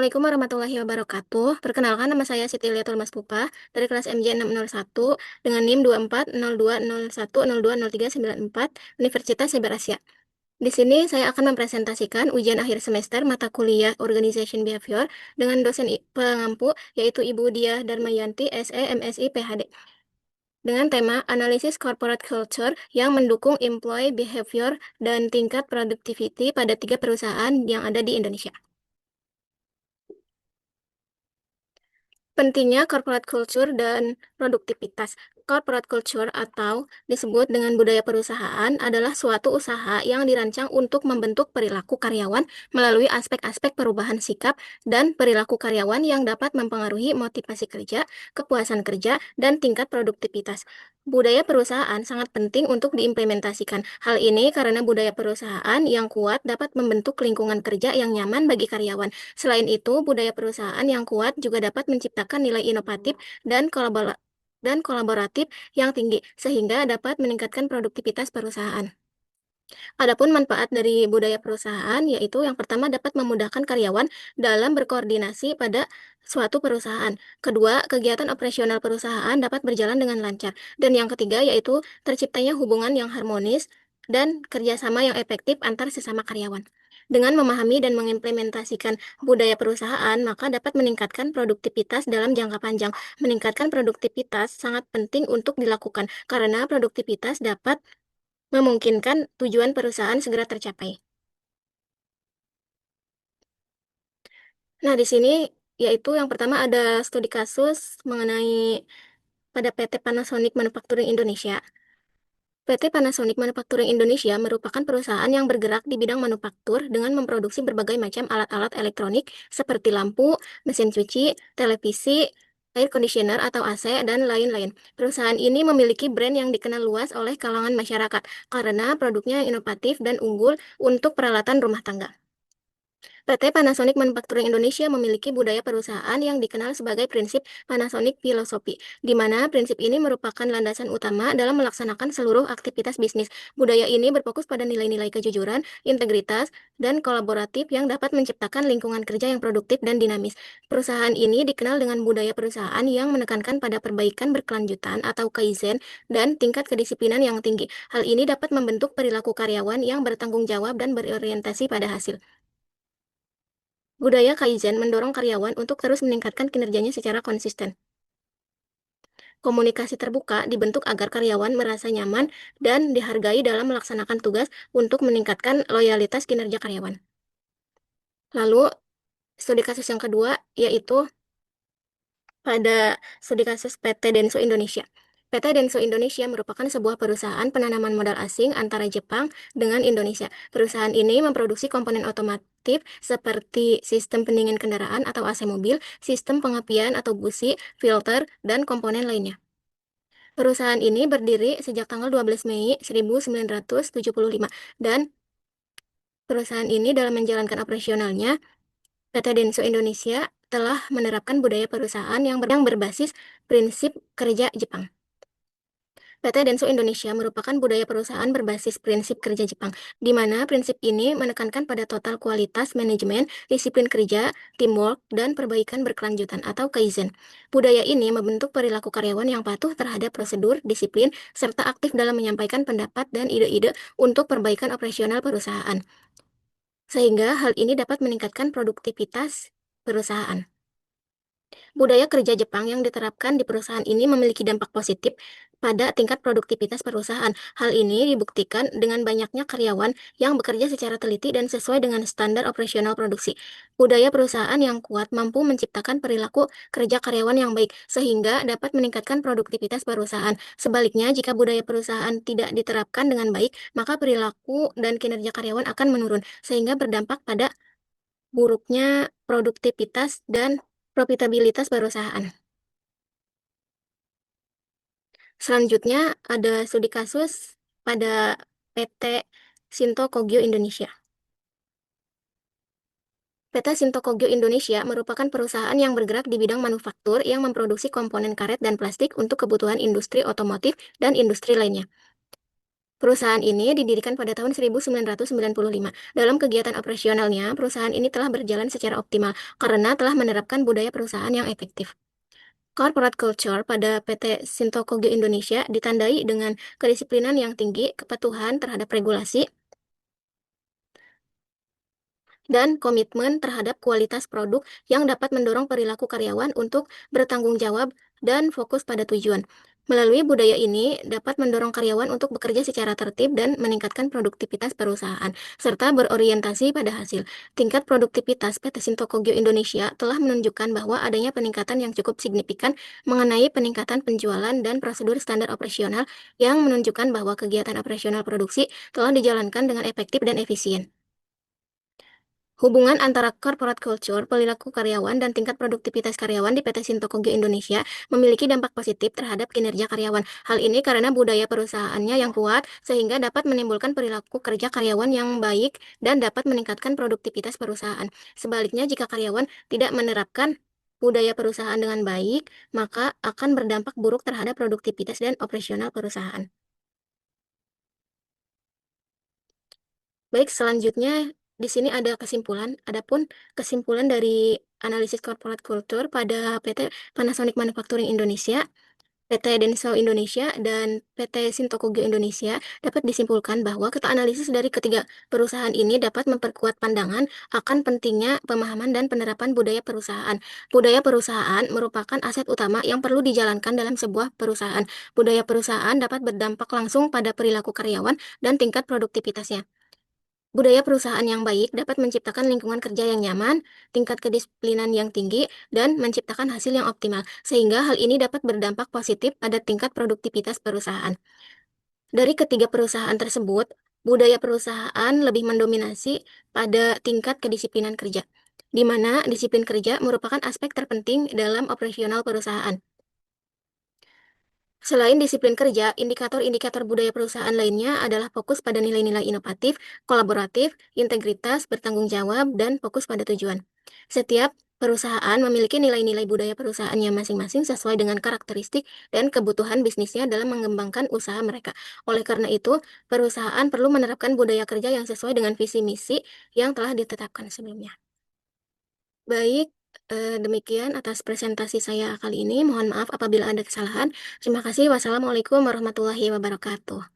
Assalamualaikum warahmatullahi wabarakatuh. Perkenalkan, nama saya Siti Liatul Maspupa dari kelas MJ 601 dengan NIM 240201020394 Universitas Cyber Asia. Di sini saya akan mempresentasikan ujian akhir semester mata kuliah Organization Behavior dengan dosen pengampu yaitu Ibu Diah Darmayanti SE MSI PhD dengan tema Analisis Corporate Culture yang mendukung employee behavior dan tingkat productivity pada 3 perusahaan yang ada di Indonesia. Pentingnya corporate culture dan produktivitas. Corporate culture atau disebut dengan budaya perusahaan adalah suatu usaha yang dirancang untuk membentuk perilaku karyawan melalui aspek-aspek perubahan sikap dan perilaku karyawan yang dapat mempengaruhi motivasi kerja, kepuasan kerja, dan tingkat produktivitas. Budaya perusahaan sangat penting untuk diimplementasikan. Hal ini karena budaya perusahaan yang kuat dapat membentuk lingkungan kerja yang nyaman bagi karyawan. Selain itu, budaya perusahaan yang kuat juga dapat menciptakan nilai inovatif dan kolaboratif yang tinggi, sehingga dapat meningkatkan produktivitas perusahaan. Adapun manfaat dari budaya perusahaan, yaitu yang pertama dapat memudahkan karyawan dalam berkoordinasi pada suatu perusahaan. Kedua, kegiatan operasional perusahaan dapat berjalan dengan lancar. Dan yang ketiga, yaitu terciptanya hubungan yang harmonis dan kerjasama yang efektif antar sesama karyawan. Dengan memahami dan mengimplementasikan budaya perusahaan, maka dapat meningkatkan produktivitas dalam jangka panjang. Meningkatkan produktivitas sangat penting untuk dilakukan, karena produktivitas dapat memungkinkan tujuan perusahaan segera tercapai. Nah, di sini yaitu yang pertama ada studi kasus mengenai pada PT Panasonic Manufacturing Indonesia. PT Panasonic Manufacturing Indonesia merupakan perusahaan yang bergerak di bidang manufaktur dengan memproduksi berbagai macam alat-alat elektronik seperti lampu, mesin cuci, televisi, air conditioner atau AC, dan lain-lain. Perusahaan ini memiliki brand yang dikenal luas oleh kalangan masyarakat karena produknya yang inovatif dan unggul untuk peralatan rumah tangga. PT Panasonic Manufacturing Indonesia memiliki budaya perusahaan yang dikenal sebagai prinsip Panasonic Philosophy, di mana prinsip ini merupakan landasan utama dalam melaksanakan seluruh aktivitas bisnis. Budaya ini berfokus pada nilai-nilai kejujuran, integritas, dan kolaboratif yang dapat menciptakan lingkungan kerja yang produktif dan dinamis. Perusahaan ini dikenal dengan budaya perusahaan yang menekankan pada perbaikan berkelanjutan atau kaizen dan tingkat kedisiplinan yang tinggi. Hal ini dapat membentuk perilaku karyawan yang bertanggung jawab dan berorientasi pada hasil. Budaya Kaizen mendorong karyawan untuk terus meningkatkan kinerjanya secara konsisten. Komunikasi terbuka dibentuk agar karyawan merasa nyaman dan dihargai dalam melaksanakan tugas untuk meningkatkan loyalitas kinerja karyawan. Lalu, studi kasus yang kedua yaitu pada studi kasus PT Denso Indonesia. PT Denso Indonesia merupakan sebuah perusahaan penanaman modal asing antara Jepang dengan Indonesia. Perusahaan ini memproduksi komponen otomotif seperti sistem pendingin kendaraan atau AC mobil, sistem pengapian atau busi, filter, dan komponen lainnya. Perusahaan ini berdiri sejak tanggal 12 Mei 1975 dan perusahaan ini dalam menjalankan operasionalnya PT Denso Indonesia telah menerapkan budaya perusahaan yang berbasis prinsip kerja Jepang. PT Denso Indonesia merupakan budaya perusahaan berbasis prinsip kerja Jepang, di mana prinsip ini menekankan pada total kualitas manajemen, disiplin kerja, teamwork, dan perbaikan berkelanjutan atau kaizen. Budaya ini membentuk perilaku karyawan yang patuh terhadap prosedur, disiplin, serta aktif dalam menyampaikan pendapat dan ide-ide untuk perbaikan operasional perusahaan, sehingga hal ini dapat meningkatkan produktivitas perusahaan. Budaya kerja Jepang yang diterapkan di perusahaan ini memiliki dampak positif pada tingkat produktivitas perusahaan. Hal ini dibuktikan dengan banyaknya karyawan yang bekerja secara teliti dan sesuai dengan standar operasional produksi. Budaya perusahaan yang kuat mampu menciptakan perilaku kerja karyawan yang baik, sehingga dapat meningkatkan produktivitas perusahaan. Sebaliknya, jika budaya perusahaan tidak diterapkan dengan baik, maka perilaku dan kinerja karyawan akan menurun, sehingga berdampak pada buruknya produktivitas dan profitabilitas perusahaan. Selanjutnya ada studi kasus pada PT Shinto Kogyo Indonesia. PT Shinto Kogyo Indonesia merupakan perusahaan yang bergerak di bidang manufaktur yang memproduksi komponen karet dan plastik untuk kebutuhan industri otomotif dan industri lainnya. Perusahaan ini didirikan pada tahun 1995. Dalam kegiatan operasionalnya, perusahaan ini telah berjalan secara optimal karena telah menerapkan budaya perusahaan yang efektif. Corporate culture pada PT Sinto Kogyo Indonesia ditandai dengan kedisiplinan yang tinggi, kepatuhan terhadap regulasi, dan komitmen terhadap kualitas produk yang dapat mendorong perilaku karyawan untuk bertanggung jawab dan fokus pada tujuan. Melalui budaya ini dapat mendorong karyawan untuk bekerja secara tertib dan meningkatkan produktivitas perusahaan, serta berorientasi pada hasil. Tingkat produktivitas PT Sinto Kogyo Indonesia telah menunjukkan bahwa adanya peningkatan yang cukup signifikan mengenai peningkatan penjualan dan prosedur standar operasional yang menunjukkan bahwa kegiatan operasional produksi telah dijalankan dengan efektif dan efisien. Hubungan antara corporate culture, perilaku karyawan, dan tingkat produktivitas karyawan di PT Sinto Kogyo Indonesia memiliki dampak positif terhadap kinerja karyawan. Hal ini karena budaya perusahaannya yang kuat, sehingga dapat menimbulkan perilaku kerja karyawan yang baik dan dapat meningkatkan produktivitas perusahaan. Sebaliknya, jika karyawan tidak menerapkan budaya perusahaan dengan baik, maka akan berdampak buruk terhadap produktivitas dan operasional perusahaan. Baik, selanjutnya di sini ada kesimpulan. Adapun kesimpulan dari analisis corporate culture pada PT Panasonic Manufacturing Indonesia, PT Denso Indonesia, dan PT Sinto Kogyo Indonesia dapat disimpulkan bahwa kita analisis dari ketiga perusahaan ini dapat memperkuat pandangan akan pentingnya pemahaman dan penerapan budaya perusahaan. Budaya perusahaan merupakan aset utama yang perlu dijalankan dalam sebuah perusahaan. Budaya perusahaan dapat berdampak langsung pada perilaku karyawan dan tingkat produktivitasnya. Budaya perusahaan yang baik dapat menciptakan lingkungan kerja yang nyaman, tingkat kedisiplinan yang tinggi, dan menciptakan hasil yang optimal, sehingga hal ini dapat berdampak positif pada tingkat produktivitas perusahaan. Dari ketiga perusahaan tersebut, budaya perusahaan lebih mendominasi pada tingkat kedisiplinan kerja, di mana disiplin kerja merupakan aspek terpenting dalam operasional perusahaan. Selain disiplin kerja, indikator-indikator budaya perusahaan lainnya adalah fokus pada nilai-nilai inovatif, kolaboratif, integritas, bertanggung jawab, dan fokus pada tujuan. Setiap perusahaan memiliki nilai-nilai budaya perusahaannya masing-masing sesuai dengan karakteristik dan kebutuhan bisnisnya dalam mengembangkan usaha mereka. Oleh karena itu, perusahaan perlu menerapkan budaya kerja yang sesuai dengan visi misi yang telah ditetapkan sebelumnya. Baik, demikian atas presentasi saya kali ini. Mohon maaf apabila ada kesalahan. Terima kasih. Wassalamualaikum warahmatullahi wabarakatuh.